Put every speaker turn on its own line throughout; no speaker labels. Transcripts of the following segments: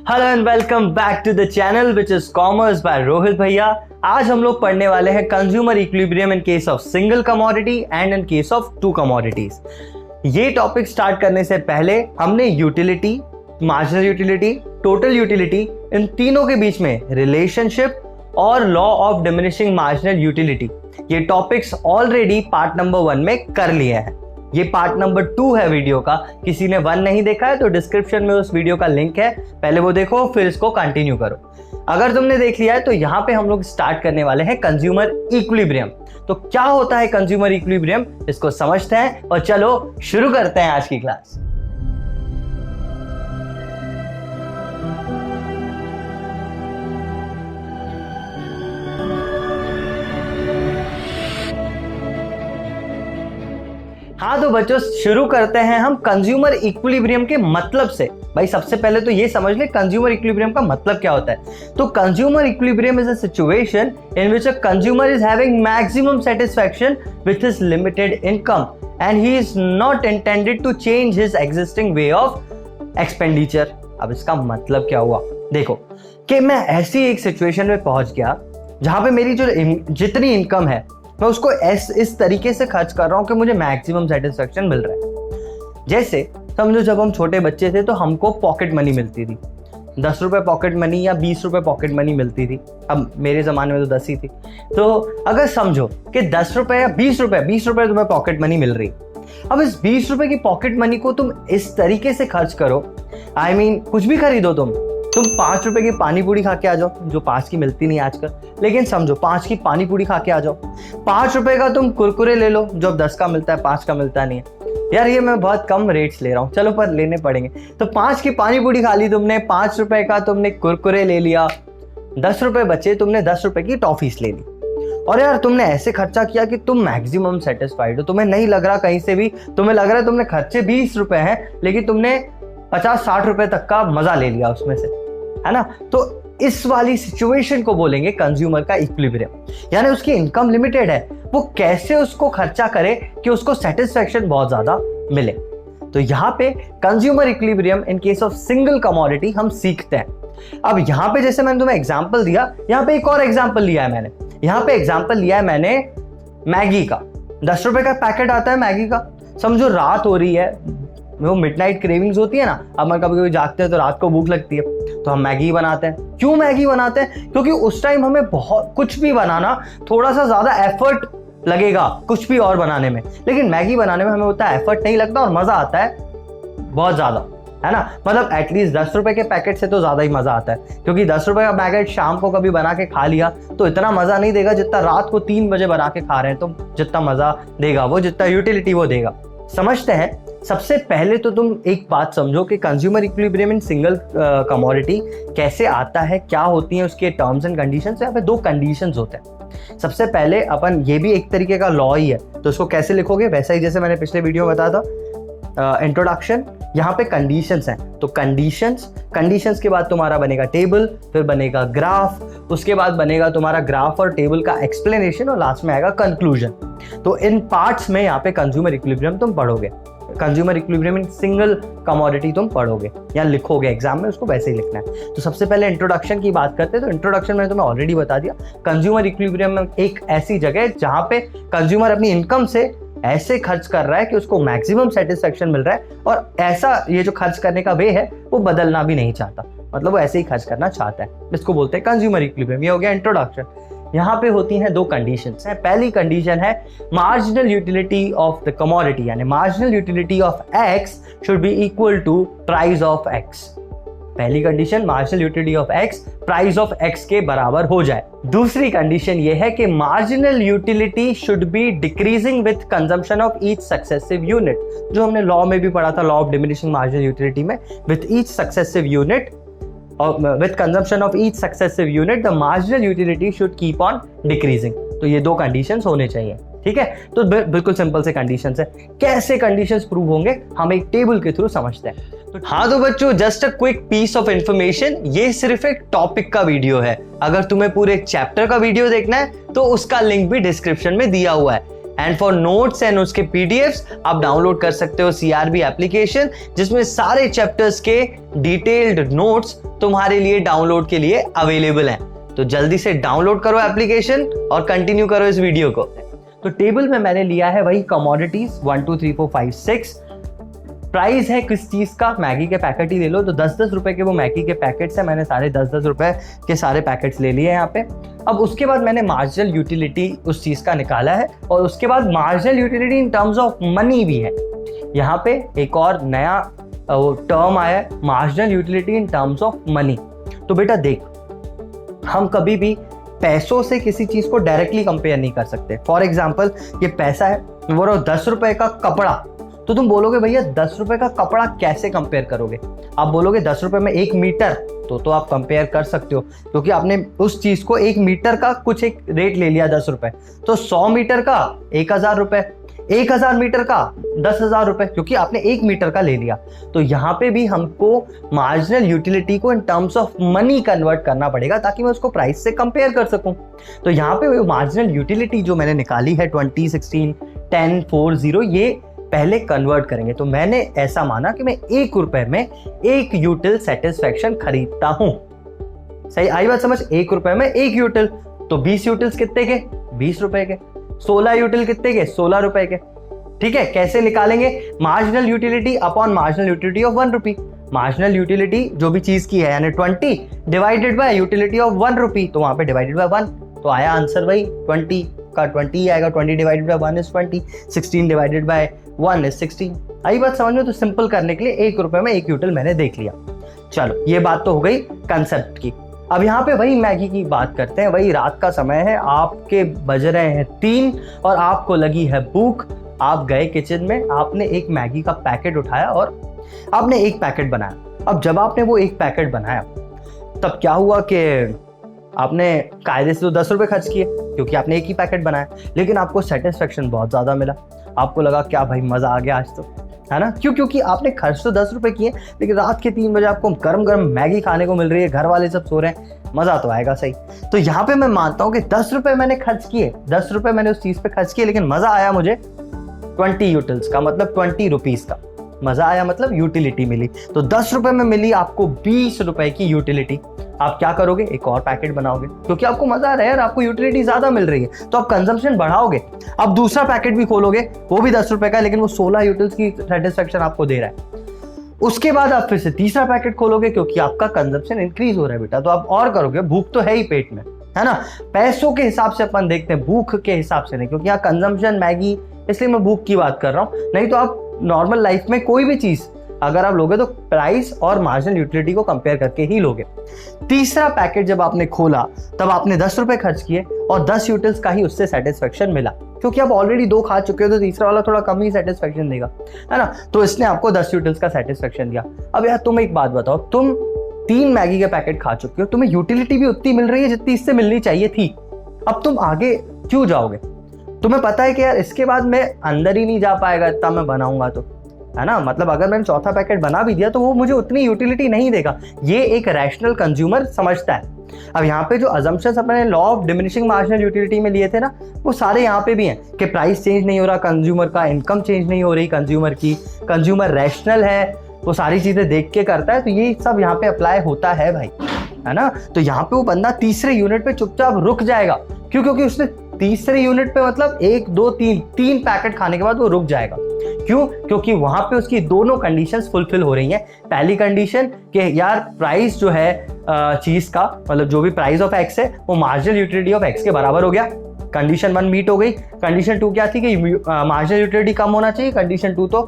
Hello and welcome back to the channel which is commerce by Rohit भैया। आज हम लोग पढ़ने वाले हैं consumer equilibrium in case of single commodity and in case of two commodities. ये टॉपिक स्टार्ट करने से पहले हमने utility, marginal utility, total utility, इन तीनों के बीच में रिलेशनशिप और law of diminishing marginal utility, ये टॉपिक्स ऑलरेडी पार्ट नंबर 1 में कर लिए हैं। ये पार्ट नंबर 2 है वीडियो का। किसी ने 1 नहीं देखा है तो डिस्क्रिप्शन में उस वीडियो का लिंक है, पहले वो देखो फिर इसको कंटिन्यू करो। अगर तुमने देख लिया है तो यहाँ पे हम लोग स्टार्ट करने वाले हैं कंज्यूमर इक्विलिब्रियम। तो क्या होता है कंज्यूमर इक्विलिब्रियम, इसको समझते हैं और चलो शुरू करते हैं आज की क्लास। हाँ तो बच्चों शुरू करते हैं हम कंज्यूमर इक्विलिब्रियम के मतलब से। भाई सबसे पहले तो ये समझ ले कंज्यूमर इक्विलिब्रियम का मतलब क्या होता है। तो consumer equilibrium is a situation in which a consumer is having maximum satisfaction with his limited income and he is not intended to change his existing way of expenditure. अब इसका मतलब क्या हुआ, देखो कि मैं ऐसी एक सिचुएशन में पहुंच गया जहां पे मेरी जो जितनी इनकम है मैं उसको इस तरीके से खर्च कर रहा हूं कि मुझे मैक्सिमम सेटिस्फेक्शन मिल रहा है। जैसे समझो जब हम छोटे बच्चे थे तो हमको पॉकेट मनी मिलती थी, 10 रुपए पॉकेट मनी या 20 रुपए पॉकेट मनी मिलती थी। अब मेरे ज़माने में तो 10 ही थी। तो अगर समझो कि 10 रुपए या 20 रुपए तुम्हें पॉकेट मनी मिल रही, अब इस 20 रुपए की पॉकेट मनी को तुम इस तरीके से खर्च करो, I mean, कुछ भी खरीदो तुम 5 रुपए की पानी पूरी खा के आ जाओ, जो 5 की मिलती नहीं आजकल, लेकिन समझो 5 की पानी पूरी खा के आ जाओ। 5 रुपए का तुम कुरकुरे ले लो, जो 10 का मिलता है 5 का मिलता नहीं है। यार ये मैं बहुत कम रेट्स ले रहा हूँ, चलो पर लेने पड़ेंगे। तो 5 की पानी पूरी खा ली तुमने, 5 रुपए का तुमने कुरकुरे ले लिया, 10 रुपए बचे, तुमने 10 रुपए की टॉफीस ले ली। और यार तुमने ऐसे खर्चा किया कि तुम मैक्सिमम सेटिस्फाइड हो, तुम्हें नहीं लग रहा कहीं से भी, तुम्हें लग रहा है तुमने खर्चे 20 रुपए हैं लेकिन तुमने 50-60 रुपए तक का मजा ले लिया उसमें से, है ना। तो इस वाली सिचुएशन को बोलेंगे कंज्यूमर का इक्विलिब्रियम। यानी उसकी इनकम लिमिटेड है, वो कैसे उसको खर्चा करे कि उसको सेटिस्फेक्शन बहुत ज्यादा मिले। तो यहाँ पे consumer equilibrium in case of single commodity हम सीखते हैं। अब यहाँ पे जैसे मैंने तुम्हें एग्जांपल दिया, यहाँ पे एक और एग्जांपल लिया है मैंने। यहाँ पे एग्जांपल लिया है मैंने मैगी का। 10 रुपए का पैकेट आता है मैगी का। समझो रात हो रही है, वो मिडनाइट क्रेविंग्स होती है ना, अब हम कभी कभी जागते हैं तो रात को भूख लगती है तो हम मैगी बनाते हैं। क्यों मैगी बनाते हैं? क्योंकि उस टाइम हमें बहुत कुछ भी बनाना थोड़ा सा ज्यादा एफर्ट लगेगा कुछ भी और बनाने में, लेकिन मैगी बनाने में हमें उतना एफर्ट नहीं लगता और मजा आता है बहुत ज्यादा, है ना। मतलब एटलीस्ट 10 रुपए के पैकेट से तो ज्यादा ही मजा आता है, क्योंकि 10 रुपए का पैकेट शाम को कभी बना के खा लिया तो इतना मजा नहीं देगा जितना रात को 3 बजे बना के खा रहे हैं तो जितना मजा देगा वो, जितना यूटिलिटी वो देगा। समझते हैं। सबसे पहले तो तुम एक बात समझो कि consumer equilibrium in single commodity कैसे आता है, क्या होती हैं उसके टर्म्स एंड कंडीशंस। यहाँ पे 2 कंडीशंस होते हैं। सबसे पहले अपन, ये भी एक तरीके का लॉ ही है, तो उसको कैसे लिखोगे वैसा ही जैसे मैंने पिछले वीडियो में बताया था, इंट्रोडक्शन, यहाँ पे कंडीशंस हैं। तो कंडीशंस के बाद तुम्हारा बनेगा टेबल, फिर बनेगा ग्राफ, उसके बाद बनेगा तुम्हारा ग्राफ और टेबल का एक्सप्लेनेशन और लास्ट में आएगा कंक्लूजन। तो इन पार्ट्स में यहाँ पे कंज्यूमर इक्विलिब्रियम तुम पढ़ोगे, consumer equilibrium in single commodity तुम पढ़ोगे या लिखोगे एग्जाम में, उसको वैसे ही लिखना है। तो सबसे पहले इंट्रोडक्शन की बात करते हैं। तो इंट्रोडक्शन मैंने तुम्हें ऑलरेडी बता दिया, कंज्यूमर इक्विलिब्रियम में एक ऐसी जगह है जहां पे कंज्यूमर अपनी इनकम से ऐसे खर्च कर रहा है कि उसको मैक्सिमम सेटिस्फेक्शन मिल रहा है, और ऐसा ये जो खर्च करने का वे है वो बदलना भी नहीं चाहता, मतलब वो ऐसे ही खर्च करना चाहता है। इसको बोलते हैं कंज्यूमर इक्विलिब्रियम। ये हो गया इंट्रोडक्शन। यहाँ पे होती हैं 2 कंडीशंस हैं। पहली कंडीशन है marginal utility of the commodity, यानी marginal utility of x should be equal to price of x. पहली condition, marginal utility of x price of x के बराबर हो जाए। दूसरी कंडीशन ये है कि marginal utility should be decreasing with consumption of each successive unit, जो हमने लॉ में भी पढ़ा था, law of diminishing marginal utility में। With each successive unit, with consumption of each successive unit the marginal utility should keep on decreasing। तो ये 2 conditions होने चाहिए, ठीक है। तो बिल्कुल सिंपल से कंडीशंस है। कैसे कंडीशंस प्रूव होंगे हम एक टेबल के थ्रू समझते हैं। तो हाँ तो बच्चों, just a quick piece of information, ये सिर्फ एक टॉपिक का वीडियो है। अगर तुम्हें पूरे चैप्टर का वीडियो देखना है तो उसका लिंक भी डिस्क्रिप्शन में दिया हुआ है। एंड फॉर नोट्स एंड उसके पीडीएफ्स आप डाउनलोड कर सकते हो सीआरबी एप्लीकेशन, जिसमें सारे चैप्टर्स के डिटेल्ड नोट्स तुम्हारे लिए डाउनलोड के लिए अवेलेबल हैं। तो जल्दी से डाउनलोड करो एप्लीकेशन और कंटिन्यू करो इस वीडियो को। तो टेबल में मैंने लिया है वही कमोडिटीज 1 2 3 4 5 6। प्राइस है किस चीज का, मैगी के पैकेट ही ले लो, तो 10-10 रुपए के वो मैगी के पैकेट्स है, मैंने सारे 10-10 रुपए के सारे पैकेट्स ले लिए यहाँ पे। अब उसके बाद मैंने मार्जिनल यूटिलिटी उस चीज का निकाला है, और उसके बाद marginal utility in terms of money भी है। यहाँ पे एक और नया टर्म आया है, marginal utility in terms of money. तो बेटा देख, हम कभी भी पैसों से किसी चीज को डायरेक्टली कंपेयर नहीं कर सकते। फॉर एग्जाम्पल ये पैसा है, वो 10 रुपए का कपड़ा, तो तुम बोलोगे भैया 10 रुपए का कपड़ा कैसे कंपेयर करोगे? आप बोलोगे 10 रुपए में 1 मीटर, तो आप कंपेयर कर सकते हो, क्योंकि आपने उस चीज को 1 मीटर का कुछ एक रेट ले लिया 10 रुपए, तो 100 मीटर का 1000 रुपए, 1000 मीटर का 10,000 रुपए, क्योंकि आपने 1 मीटर का ले लिया। तो यहाँ पे भी हमको मार्जिनल यूटिलिटी को in terms of money convert करना पड़ेगा, ताकि मैं उसको प्राइस से कंपेयर कर सकूं। तो यहाँ पे मार्जिनल यूटिलिटी जो मैंने निकाली है 20, 16, 10, 4, 0, ये पहले कन्वर्ट करेंगे। तो मैंने ऐसा माना कि मैं 1 रुपए में 1 यूटिल सेटिस्फेक्शन खरीदता हूं। सही आई बात समझ? 1 रुपए में 1 यूटिल, तो 20 यूटिल्स कितने के? 20 रुपए के। 16 यूटिल कितने के? 16 रुपए के। ठीक है, कैसे निकालेंगे? Marginal utility upon marginal utility of 1 rupee. Marginal utility जो भी चीज की है, यानी 20 डिवाइडेड बाय यूटिलिटी ऑफ 1 रुपी, तो वहां पे डिवाइडेड बाय 1, तो आया आंसर वही 20 का 20 आएगा। 20 divided by 1 is 20, 16 divided by 1 is 16। आई बात समझ में? तो सिंपल करने के लिए 1 रुपए में 1 यूटिल मैंने देख लिया। चलो ये बात तो हो गई कंसेप्ट की। अब यहाँ पे वही मैगी की बात करते हैं। वही रात का समय है, आपके बज रहे हैं 3 और आपको लगी है भूख। आप गए किचन में, आपने एक मैगी का पैकेट उठाया और आपने एक पैकेट बनाया। अब जब आपने वो एक पैकेट बनाया, तब क्या हुआ कि आपने कायदे से तो 10 रुपए खर्च किए, क्योंकि आपने एक ही पैकेट बनाया, लेकिन आपको सेटिस्फेक्शन बहुत ज्यादा मिला। आपको लगा क्या भाई मजा आ गया आज तो, है ना? क्यों? क्योंकि आपने खर्च तो 10 रुपए किए, लेकिन रात के 3 बजे आपको गरम गरम मैगी खाने को मिल रही है, घर वाले सब सो रहे हैं, मजा तो आएगा। सही। तो यहाँ पे मैं मानता हूँ कि 10 रुपए मैंने खर्च किए, 10 रुपए मैंने उस चीज पे खर्च किए, लेकिन मजा आया मुझे 20 यूटिल्स का, मतलब 20 रुपीज का मजा आया, मतलब यूटिलिटी मिली। तो 10 रुपए में मिली आपको 20 रुपए की यूटिलिटी। आप क्या करोगे? एक और पैकेट बनाओगे, क्योंकि आपको मजा आ रहा है यार, आपको यूटिलिटी ज्यादा मिल रही है, तो आप कंजम्पशन बढ़ाओगे। अब दूसरा पैकेट भी खोलोगे, वो भी 10 रुपए का, लेकिन वो 16 यूटिल्स की सेटिस्फेक्शन आपको दे रहा है। उसके बाद आप फिर से तीसरा पैकेट खोलोगे, क्योंकि आपका कंजम्पशन इंक्रीज हो रहा है बेटा, तो आप और करोगे। भूख तो है ही पेट में, है ना? पैसों के हिसाब से अपन देखते हैं, भूख के हिसाब से नहीं, क्योंकि यहाँ कंजम्पशन मैगी, इसलिए मैं भूख की बात कर रहा हूँ। नहीं तो आप नॉर्मल लाइफ में कोई भी चीज अगर आप लोगे तो प्राइस और मार्जिनल यूटिलिटी को कंपेयर करके ही लोगे। तीसरा पैकेट जब आपने खोला, तब आपने 10 रुपए खर्च किए और 10 यूटिल्स का ही उससे सेटिस्फेक्शन मिला, क्योंकि आप ऑलरेडी 2 खा चुके हो, तो तीसरा वाला थोड़ा कम ही सेटिस्फेक्शन देगा, है ना? तो इसने आपको 10 यूटिल्स का सेटिस्फेक्शन दिया। अब यार तुम एक बात बताओ, तुम 3 मैगी के पैकेट खा चुके हो, तुम्हें यूटिलिटी भी उतनी मिल रही है जितनी इससे मिलनी चाहिए थी। अब तुम आगे क्यों जाओगे? तुम्हें पता है कि यार इसके बाद मैं अंदर ही नहीं जा पाएगा इतना मैं बनाऊंगा तो, है ना? मतलब अगर मैंने चौथा पैकेट बना भी दिया तो वो मुझे उतनी यूटिलिटी नहीं देगा। ये एक रैशनल कंज्यूमर समझता है। अब यहाँ पे जो अजम्पशंस अपने law of diminishing marginal utility में लिए थे ना, वो सारे यहाँ पे भी हैं कि प्राइस चेंज नहीं हो रहा कंज्यूमर का, इनकम चेंज नहीं हो रही कंज्यूमर की, कंज्यूमर रैशनल है, वो सारी चीजें देख के करता है, तो ये सब यहाँ पे अप्लाई होता है भाई, है ना? तो यहाँ पे वो बंदा तीसरे यूनिट पे चुपचाप रुक जाएगा। क्यों? क्योंकि उसने तीसरे यूनिट पे मतलब 1 2 3 पैकेट खाने के बाद वो रुक जाएगा। क्यों? क्योंकि वहां पे उसकी दोनों कंडीशंस फुलफिल हो रही हैं। पहली कंडीशन कि यार प्राइस जो है चीज का, मतलब जो भी प्राइस ऑफ एक्स है वो मार्जिनल यूटिलिटी ऑफ एक्स के बराबर हो गया। कंडीशन 1 मीट हो गई। कंडीशन 2 क्या थी कि मार्जिनल यूटिलिटी कम होना चाहिए। कंडीशन 2 तो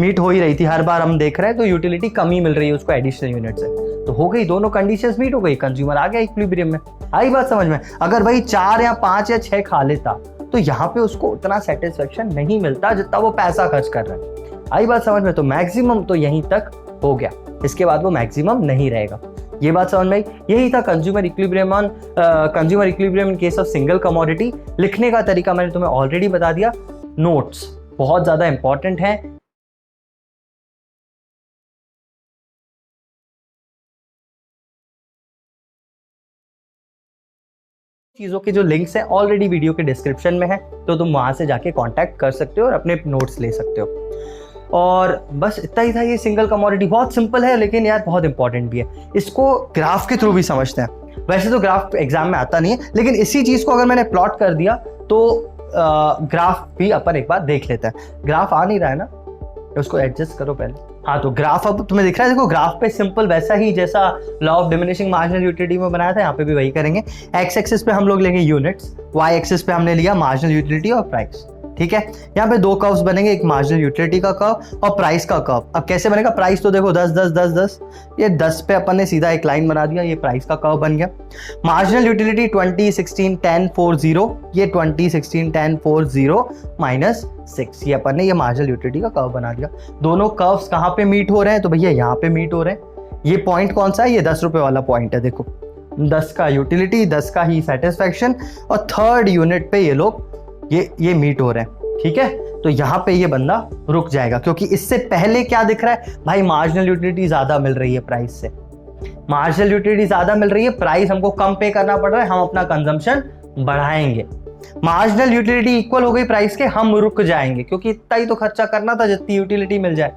मीट हो ही रही थी, हर बार हम देख रहे हैं, तो यूटिलिटी कम ही मिल रही है उसको एडिशनल यूनिट से, तो हो गई, दोनों कंडीशंस मीट हो गई, कंज्यूमर आ गया इक्विलिब्रियम में। आई बात समझ में? अगर भाई 4 या 5 या 6 खा लेता तो यहाँ पे उसको उतना सेटिस्फेक्शन नहीं मिलता जितना वो पैसा खर्च कर रहा है। आई बात समझ में? तो मैक्सिमम तो यहीं तक हो गया, इसके बाद वो मैक्सिमम नहीं रहेगा। ये बात समझ में आई? यही था consumer equilibrium on consumer equilibrium in case of single commodity. लिखने का तरीका मैंने तुम्हें ऑलरेडी बता दिया। नोट्स बहुत ज्यादा इंपॉर्टेंट है। चीज़ों के जो लिंक्स हैं ऑलरेडी वीडियो के डिस्क्रिप्शन में है, तो तुम वहाँ से जाके कांटेक्ट कर सकते हो और अपने नोट्स ले सकते हो। और बस इतना ही था। ये सिंगल कमोडिटी बहुत सिंपल है, लेकिन यार बहुत इंपॉर्टेंट भी है। इसको ग्राफ के थ्रू भी समझते हैं। वैसे तो ग्राफ एग्जाम में आता नहीं है, लेकिन इसी चीज़ को अगर मैंने प्लॉट कर दिया तो ग्राफ भी अपन एक बार देख लेते हैं। ग्राफ आ नहीं रहा है ना, उसको एडजस्ट करो पहले। हाँ, तो ग्राफ अब तुम्हें दिख रहा है। देखो ग्राफ पे सिंपल वैसा ही जैसा law of diminishing marginal utility में बनाया था, यहाँ पे भी वही करेंगे। एक्स एक्सिस पे हम लोग लेंगे यूनिट्स, वाई एक्सिस पे हमने लिया मार्जिनल यूटिलिटी और प्राइस। ठीक है, यहाँ पे दो कर्व्स बनेंगे, एक मार्जिनल यूटिलिटी का कर्व और प्राइस का कर्व। अब कैसे बनेगा? प्राइस तो देखो 10 10 10 10, ये 10 पे अपन ने सीधा एक लाइन बना दिया, ये प्राइस का कर्व बन गया। मार्जिनल यूटिलिटी 20 16 10 4 0, ये 20 16 10 4 0 -6, ये अपन ने ये मार्जिनल यूटिलिटी का कर्व बना दिया। दोनों कर्व्स कहाँ पे मीट हो रहे हैं? तो भैया यहाँ पे मीट हो रहे हैं। ये पॉइंट कौन सा है? ये 10 रुपए वाला पॉइंट है। देखो 10 का यूटिलिटी, 10 का ही सेटिस्फैक्शन, और थर्ड यूनिट पे ये लोग ये मीट हो रहे हैं। ठीक है, तो यहाँ पे ये बंदा रुक जाएगा, क्योंकि इससे पहले क्या दिख रहा है भाई? मार्जिनल यूटिलिटी ज्यादा मिल रही है प्राइस से। मार्जिनल यूटिलिटी ज्यादा मिल रही है, प्राइस हमको कम पे करना पड़ रहा है, हम अपना कंजम्पशन बढ़ाएंगे। मार्जिनल यूटिलिटी इक्वल हो गई प्राइस के, हम रुक जाएंगे, क्योंकि इतना ही तो खर्चा करना था जितनी यूटिलिटी मिल जाए।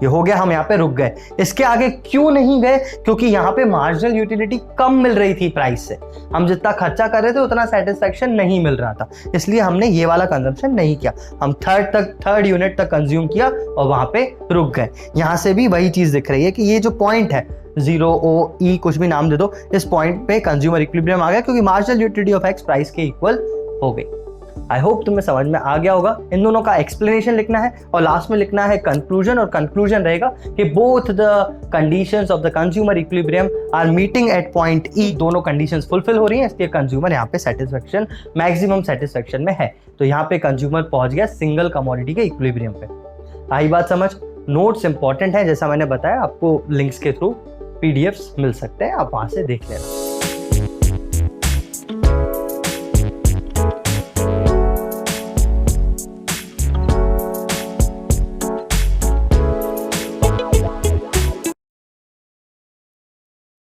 ये हो गया, हम यहाँ पे रुक गए। इसके आगे क्यों नहीं गए? क्योंकि यहाँ पे मार्जिनल यूटिलिटी कम मिल रही थी प्राइस से। हम जितना खर्चा कर रहे थे उतना सेटिस्फैक्शन नहीं मिल रहा था, इसलिए हमने ये वाला कंजम्पशन नहीं किया। हम थर्ड यूनिट तक कंज्यूम किया और वहां पे रुक गए। यहाँ से भी वही चीज दिख रही है कि ये जो पॉइंट है 0 O E कुछ भी नाम दे दो, इस पॉइंट पे कंज्यूमर इक्विलिब्रियम आ गया, क्योंकि marginal utility of x price के इक्वल हो गई। आई होप तुम्हें समझ में आ गया होगा। इन दोनों का एक्सप्लेनेशन लिखना है और लास्ट में लिखना है कंक्लूजन, और कंक्लूजन रहेगा कि both the conditions of the consumer equilibrium are meeting at point E. दोनों कंडीशंस फुलफिल हो रही हैं, इसलिए कंज्यूमर यहाँ पे सेटिस्फैक्शन, मैक्सिमम सेटिस्फैक्शन में है। तो यहाँ पे कंज्यूमर पहुंच गया सिंगल कमोडिटी के इक्विलिब्रियम पे। आई बात समझ? नोट्स इंपॉर्टेंट है, जैसा मैंने बताया, आपको लिंक्स के थ्रू PDFs मिल सकते हैं, आप वहां से देख लेना।